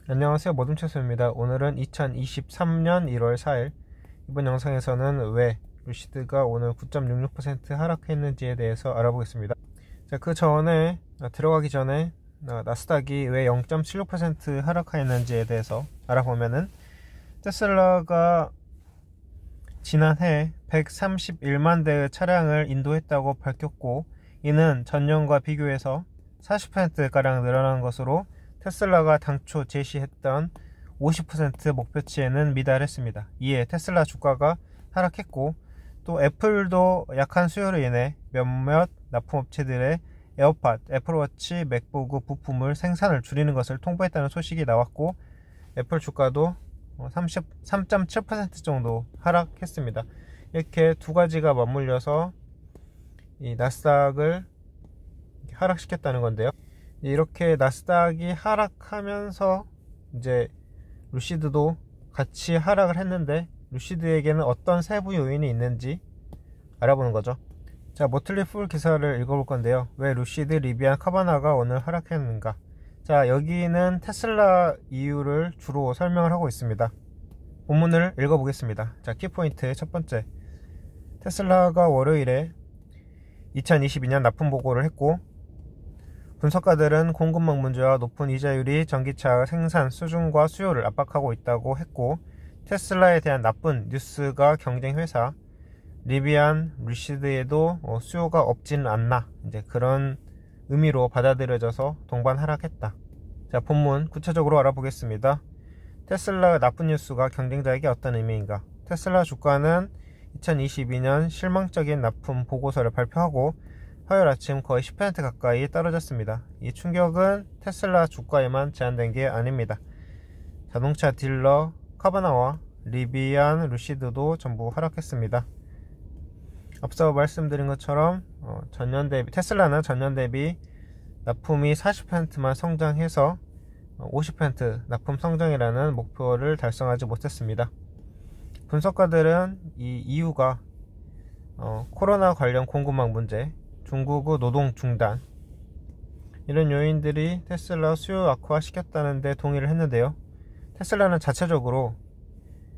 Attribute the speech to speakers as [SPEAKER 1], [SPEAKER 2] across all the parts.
[SPEAKER 1] 안녕하세요, 모둠채소입니다. 오늘은 2023년 1월 4일 이번 영상에서는 왜 루시드가 오늘 9.66% 하락했는지에 대해서 알아보겠습니다. 자, 그 전에 들어가기 전에 나스닥이 왜 0.76% 하락했는지에 대해서 알아보면은 테슬라가 지난해 131만 대의 차량을 인도했다고 밝혔고, 이는 전년과 비교해서 40%가량 늘어난 것으로 테슬라가 당초 제시했던 50% 목표치에는 미달했습니다. 이에 테슬라 주가가 하락했고, 또 애플도 약한 수요로 인해 몇몇 납품업체들의 에어팟, 애플워치, 맥북 부품을 생산을 줄이는 것을 통보했다는 소식이 나왔고, 애플 주가도 3.7% 정도 하락했습니다. 이렇게 두 가지가 맞물려서 이 나스닥을 하락시켰다는 건데요. 이렇게 나스닥이 하락하면서 이제 루시드도 같이 하락을 했는데, 루시드에게는 어떤 세부 요인이 있는지 알아보는 거죠. 자, 모틀리 풀 기사를 읽어볼 건데요. 왜 루시드, 리비안, 카바나가 오늘 하락했는가? 자, 여기는 테슬라 이유를 주로 설명을 하고 있습니다. 본문을 읽어보겠습니다. 자, 키포인트 첫 번째, 테슬라가 월요일에 2022년 납품 보고를 했고, 분석가들은 공급망 문제와 높은 이자율이 전기차 생산 수준과 수요를 압박하고 있다고 했고, 테슬라에 대한 나쁜 뉴스가 경쟁 회사 리비안, 루시드에도 수요가 없지는 않나, 이제 그런 의미로 받아들여져서 동반 하락했다. 자, 본문 구체적으로 알아보겠습니다. 테슬라 나쁜 뉴스가 경쟁자에게 어떤 의미인가? 테슬라 주가는 2022년 실망적인 납품 보고서를 발표하고 화요일 아침 거의 10% 가까이 떨어졌습니다. 이 충격은 테슬라 주가에만 제한된 게 아닙니다. 자동차 딜러 카바나와 리비안, 루시드도 전부 하락했습니다. 앞서 말씀드린 것처럼 테슬라는 전년 대비 납품이 40%만 성장해서 50% 납품 성장이라는 목표를 달성하지 못했습니다. 분석가들은 이 이유가 코로나 관련 공급망 문제, 중국의 노동 중단, 이런 요인들이 테슬라 수요 악화시켰다는 데 동의를 했는데요. 테슬라는 자체적으로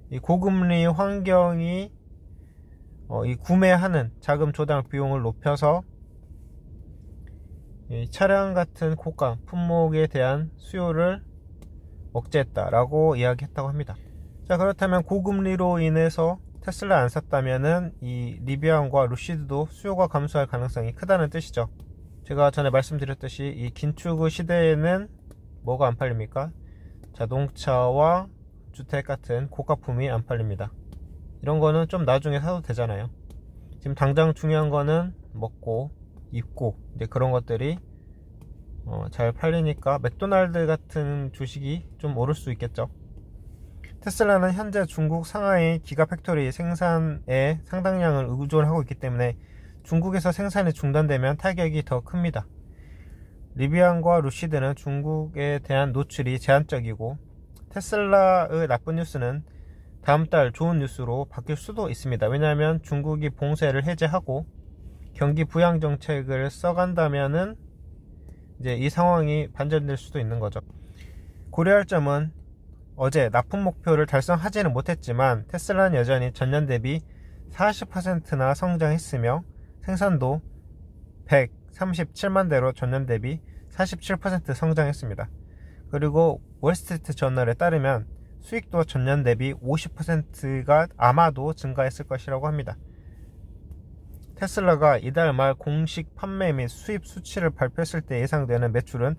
[SPEAKER 1] 이 고금리 환경이 이 구매하는 자금 조달 비용을 높여서 이 차량 같은 고가 품목에 대한 수요를 억제했다라고 이야기했다고 합니다. 자, 그렇다면 고금리로 인해서 테슬라 안 샀다면은 이 리비안과 루시드도 수요가 감소할 가능성이 크다는 뜻이죠. 제가 전에 말씀드렸듯이 이 긴축의 시대에는 뭐가 안 팔립니까? 자동차와 주택 같은 고가품이 안 팔립니다. 이런 거는 좀 나중에 사도 되잖아요. 지금 당장 중요한 거는 먹고 입고, 이제 그런 것들이 잘 팔리니까 맥도날드 같은 주식이 좀 오를 수 있겠죠. 테슬라는 현재 중국 상하이 기가팩토리 생산에 상당량을 의존하고 있기 때문에 중국에서 생산이 중단되면 타격이 더 큽니다. 리비안과 루시드는 중국에 대한 노출이 제한적이고, 테슬라의 나쁜 뉴스는 다음 달 좋은 뉴스로 바뀔 수도 있습니다. 왜냐하면 중국이 봉쇄를 해제하고 경기 부양 정책을 써간다면은 이제 이 상황이 반전될 수도 있는 거죠. 고려할 점은 어제 납품 목표를 달성하지는 못했지만 테슬라는 여전히 전년 대비 40%나 성장했으며 생산도 137만 대로 전년 대비 47% 성장했습니다. 그리고 월스트리트 저널에 따르면 수익도 전년 대비 50%가 아마도 증가했을 것이라고 합니다. 테슬라가 이달 말 공식 판매 및 수입 수치를 발표했을 때 예상되는 매출은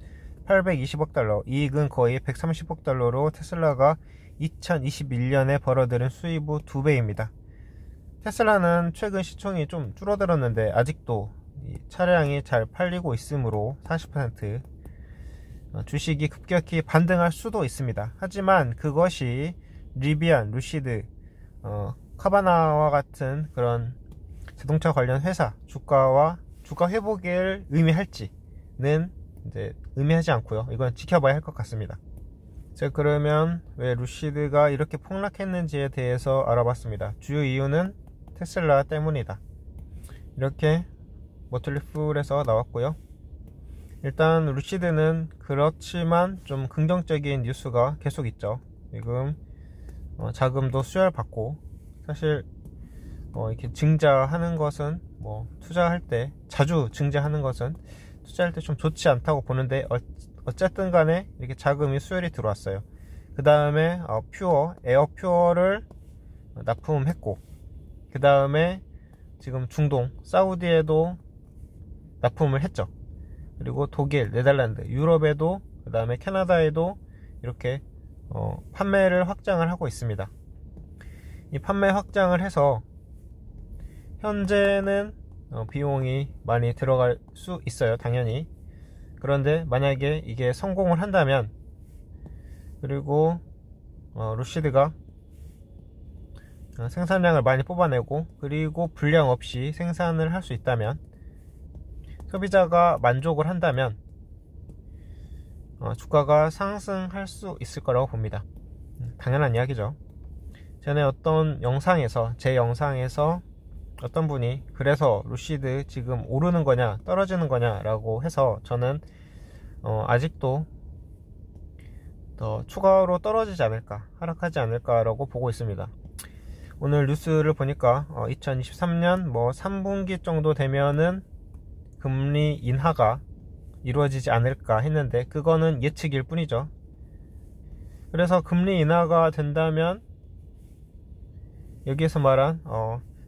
[SPEAKER 1] 820억 달러, 이익은 거의 130억 달러로 테슬라가 2021년에 벌어들인 수입의 2배입니다. 테슬라는 최근 시총이 좀 줄어들었는데 아직도 차량이 잘 팔리고 있으므로 40% 주식이 급격히 반등할 수도 있습니다. 하지만 그것이 리비안, 루시드, 카바나와 같은 그런 자동차 관련 회사 주가 회복을 의미할지는 이제 의미하지 않고요. 이건 지켜봐야 할 것 같습니다. 자, 그러면 왜 루시드가 이렇게 폭락했는지에 대해서 알아봤습니다. 주요 이유는 테슬라 때문이다. 이렇게 모틀리 풀에서 나왔고요. 일단 루시드는 그렇지만 좀 긍정적인 뉴스가 계속 있죠. 지금 자금도 수혈받고, 사실 이렇게 증자하는 것은 투자할 때, 자주 증자하는 것은 투자할 때 좀 좋지 않다고 보는데, 어쨌든 간에 이렇게 자금이 수혈이 들어왔어요. 그 다음에 에어 퓨어를 납품했고, 그 다음에 지금 중동 사우디에도 납품을 했죠. 그리고 독일, 네덜란드, 유럽에도, 그 다음에 캐나다에도 이렇게 판매를 확장을 하고 있습니다. 이 판매 확장을 해서 현재는 비용이 많이 들어갈 수 있어요, 당연히. 그런데 만약에 이게 성공을 한다면, 그리고 루시드가 생산량을 많이 뽑아내고, 그리고 불량 없이 생산을 할 수 있다면, 소비자가 만족을 한다면 주가가 상승할 수 있을 거라고 봅니다. 당연한 이야기죠. 전에 어떤 영상에서, 제 영상에서 어떤 분이 그래서 루시드 지금 오르는 거냐 떨어지는 거냐 라고 해서, 저는 아직도 더 추가로 떨어지지 않을까, 하락하지 않을까 라고 보고 있습니다. 오늘 뉴스를 보니까 2023년 3분기 정도 되면은 금리 인하가 이루어지지 않을까 했는데, 그거는 예측일 뿐이죠. 그래서 금리 인하가 된다면 여기에서 말한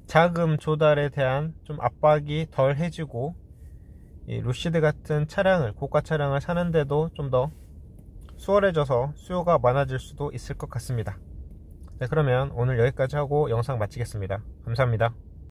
[SPEAKER 1] 자금 조달에 대한 좀 압박이 덜 해지고, 이 루시드 같은 차량을, 고가 차량을 사는데도 좀 더 수월해져서 수요가 많아질 수도 있을 것 같습니다. 네, 그러면 오늘 여기까지 하고 영상 마치겠습니다. 감사합니다.